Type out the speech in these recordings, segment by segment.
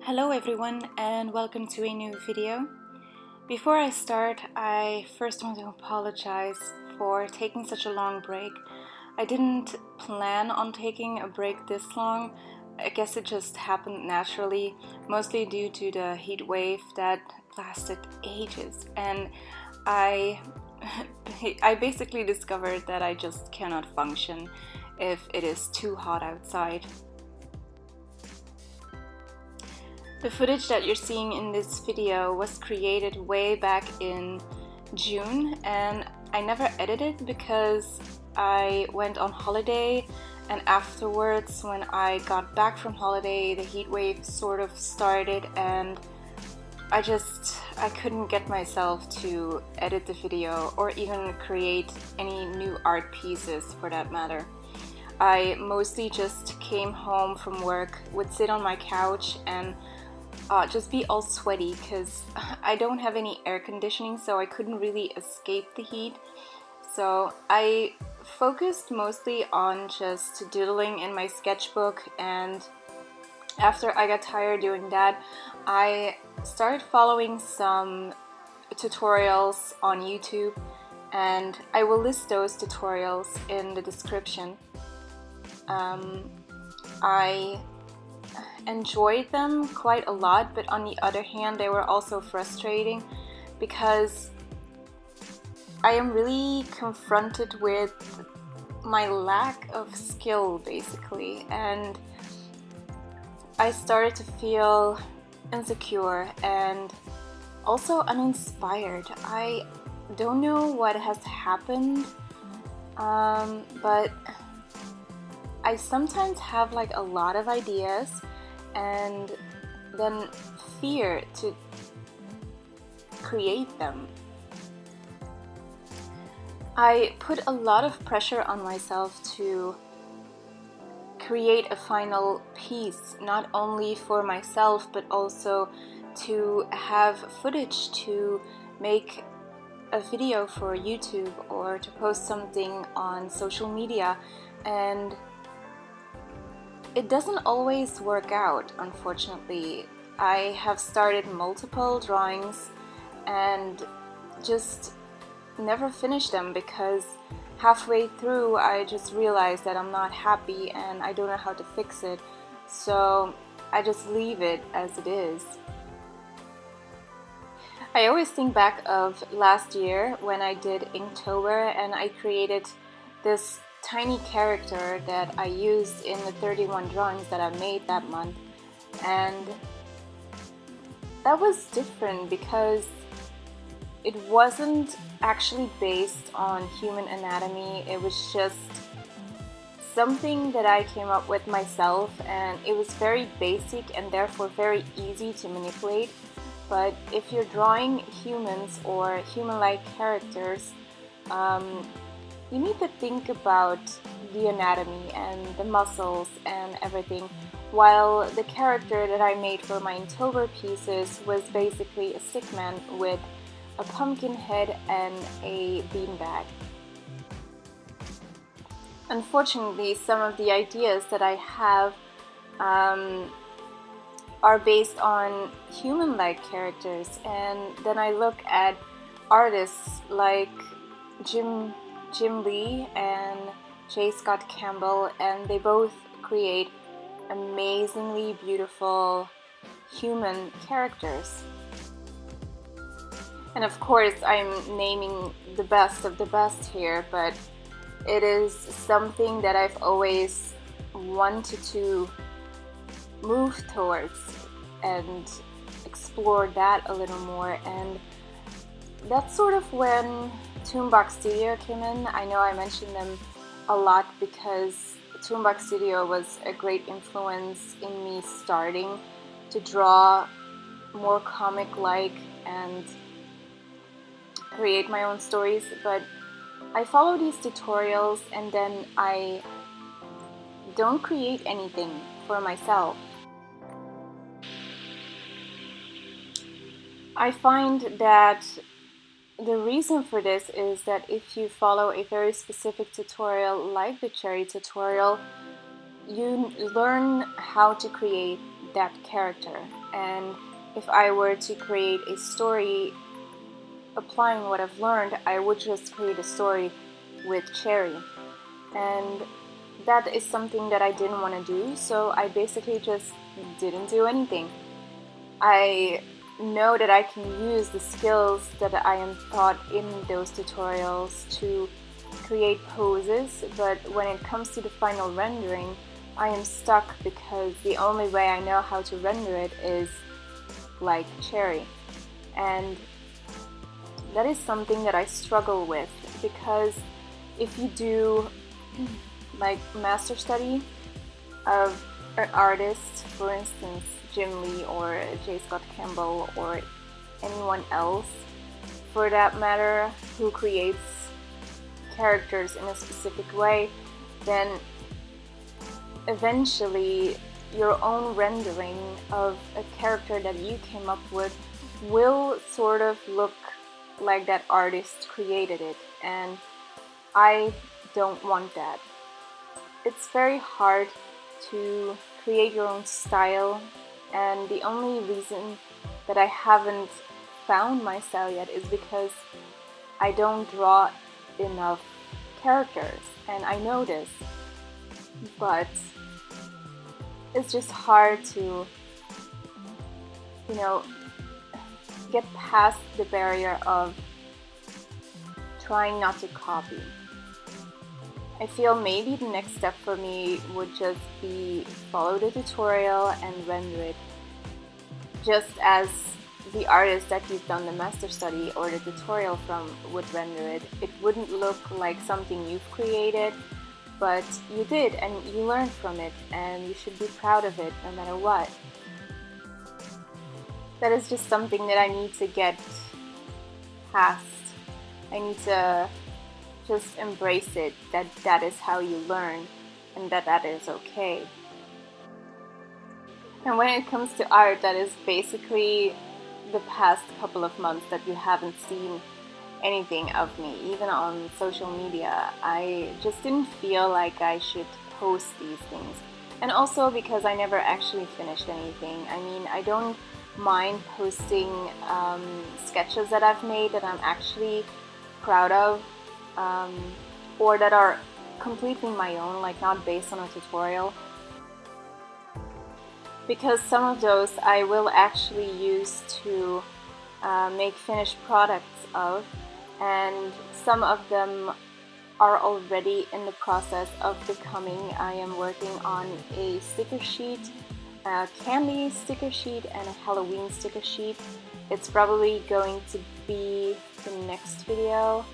Hello everyone and welcome to a new video. Before I start, I first want to apologize for taking such a long break. I didn't plan on taking a break this long. I guess it just happened naturally, mostly due to the heat wave that lasted ages, and I basically discovered that I just cannot function if it is too hot outside. The footage that you're seeing in this video was created way back in June, and I never edited because I went on holiday, and afterwards when I got back from holiday the heat wave sort of started, and I couldn't get myself to edit the video or even create any new art pieces for that matter. I mostly just came home from work, would sit on my couch and just be all sweaty because I don't have any air conditioning, so I couldn't really escape the heat. So I focused mostly on just doodling in my sketchbook, and after I got tired doing that, I started following some tutorials on YouTube, and I will list those tutorials in the description. I enjoyed them quite a lot, but on the other hand they were also frustrating because I am really confronted with my lack of skill basically, and I started to feel insecure and also uninspired. I don't know what has happened, but I sometimes have like a lot of ideas and then fear to create them. I put a lot of pressure on myself to create a final piece, not only for myself but also to have footage to make a video for YouTube or to post something on social media, and it doesn't always work out, unfortunately. I have started multiple drawings and just never finished them because halfway through I just realized that I'm not happy and I don't know how to fix it, so I just leave it as it is. I always think back of last year when I did Inktober and I created this tiny character that I used in the 31 drawings that I made that month, and that was different because it wasn't actually based on human anatomy. It was just something that I came up with myself, and it was very basic and therefore very easy to manipulate. But if you're drawing humans or human-like characters, you need to think about the anatomy and the muscles and everything, while the character that I made for my Inktober pieces was basically a stick man with a pumpkin head and a beanbag. Unfortunately, some of the ideas that I have are based on human-like characters, and then I look at artists like Jim Lee and J. Scott Campbell, and they both create amazingly beautiful human characters. And of course I'm naming the best of the best here, but it is something that I've always wanted to move towards and explore that a little more, and that's sort of when Toonbox Studio came in. I know I mentioned them a lot because Toonbox Studio was a great influence in me starting to draw more comic-like and create my own stories, but I follow these tutorials and then I don't create anything for myself. I find that the reason for this is that if you follow a very specific tutorial like the cherry tutorial, you learn how to create that character. And if I were to create a story applying what I've learned, I would just create a story with Cherry. And that is something that I didn't want to do, so I basically just didn't do anything. I know that I can use the skills that I am taught in those tutorials to create poses, but when it comes to the final rendering, I am stuck because the only way I know how to render it is like Cherry. And that is something that I struggle with, because if you do like master study of an artist, for instance Jim Lee or J. Scott Campbell or anyone else for that matter who creates characters in a specific way, then eventually your own rendering of a character that you came up with will sort of look like that artist created it, and I don't want that. It's very hard to create your own style, and the only reason that I haven't found my style yet is because I don't draw enough characters, and I know this, but it's just hard to, get past the barrier of trying not to copy. I feel maybe the next step for me would just be follow the tutorial and render it just as the artist that you've done the master study or the tutorial from would render it. It wouldn't look like something you've created, but you did and you learned from it, and you should be proud of it no matter what. That is just something that I need to get past. I need to just embrace it, that that is how you learn and that that is okay. And when it comes to art, that is basically the past couple of months that you haven't seen anything of me, even on social media. I just didn't feel like I should post these things. And also because I never actually finished anything. I mean, I don't mind posting sketches that I've made that I'm actually proud of, or that are completely my own, like not based on a tutorial, because some of those I will actually use to make finished products of, and some of them are already in the process of becoming. I am working on a sticker sheet, a candy sticker sheet, and a Halloween sticker sheet. It's probably going to be the next video,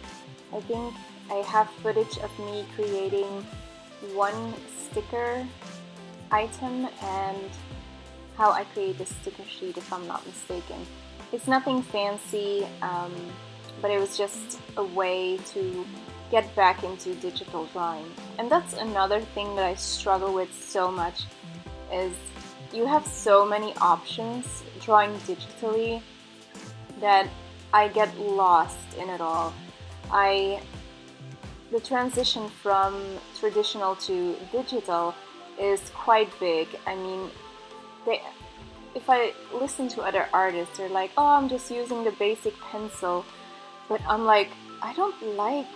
I think. I have footage of me creating one sticker item and how I create the sticker sheet, if I'm not mistaken. It's nothing fancy, but it was just a way to get back into digital drawing. And that's another thing that I struggle with so much, is you have so many options drawing digitally that I get lost in it all. The transition from traditional to digital is quite big. I mean, if I listen to other artists, they're like, oh, I'm just using the basic pencil. But I'm like, I don't like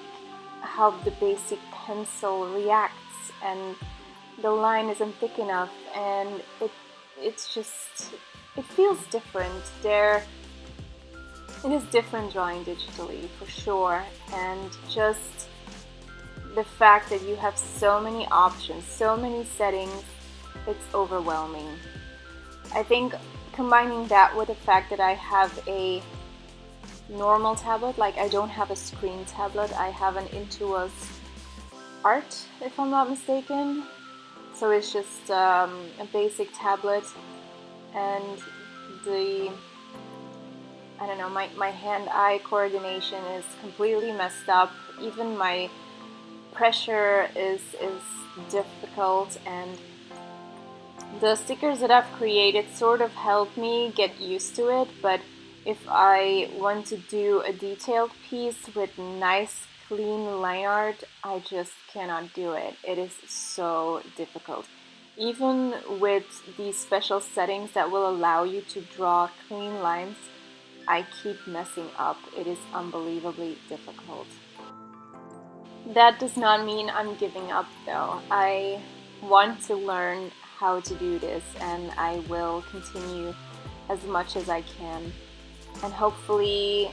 how the basic pencil reacts, and the line isn't thick enough, and it feels different. It is different drawing digitally, for sure, and just the fact that you have so many options, so many settings, it's overwhelming. I think combining that with the fact that I have a normal tablet, like I don't have a screen tablet, I have an Intuos Art, if I'm not mistaken. So it's just a basic tablet, and my hand-eye coordination is completely messed up. Even my pressure is difficult, and the stickers that I've created sort of help me get used to it, but if I want to do a detailed piece with nice clean line art, I just cannot do it. It is so difficult. even with these special settings that will allow you to draw clean lines, I keep messing up. It is unbelievably difficult. That does not mean I'm giving up though. I want to learn how to do this, and I will continue as much as I can. And hopefully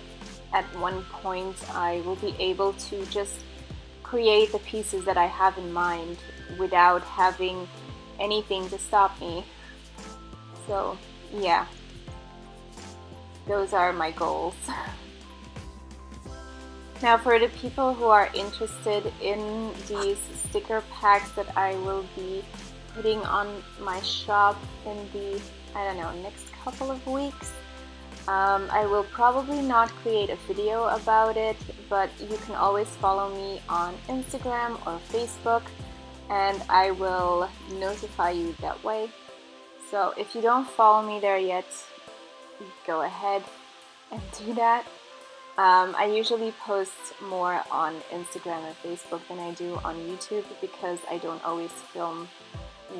at one point I will be able to just create the pieces that I have in mind without having anything to stop me. So yeah, those are my goals. Now for the people who are interested in these sticker packs that I will be putting on my shop in the, I don't know, next couple of weeks, I will probably not create a video about it, but you can always follow me on Instagram or Facebook and I will notify you that way. So if you don't follow me there yet, go ahead and do that. I usually post more on Instagram and Facebook than I do on YouTube because I don't always film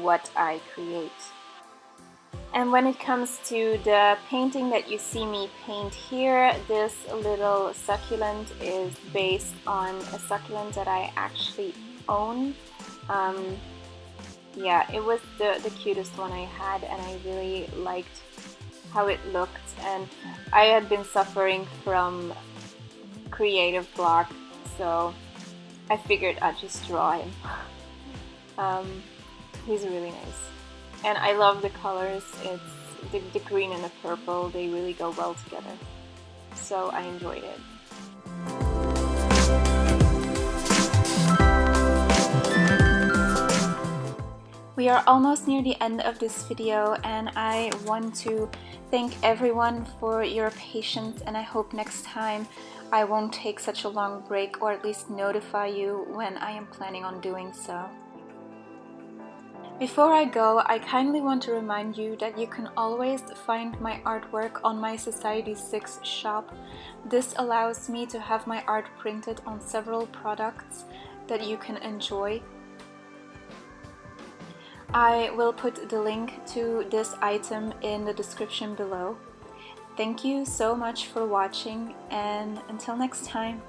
what I create. And when it comes to the painting that you see me paint here, this little succulent is based on a succulent that I actually own. Yeah, it was the cutest one I had, and I really liked how it looked, and I had been suffering from creative block, so I figured I'd just draw him. He's really nice, and I love the colors. It's the green and the purple, they really go well together, so I enjoyed it. We are almost near the end of this video, and I want to thank everyone for your patience, and I hope next time I won't take such a long break, or at least notify you when I am planning on doing so. Before I go, I kindly want to remind you that you can always find my artwork on my Society 6 shop. This allows me to have my art printed on several products that you can enjoy. I will put the link to this item in the description below. Thank you so much for watching, and until next time.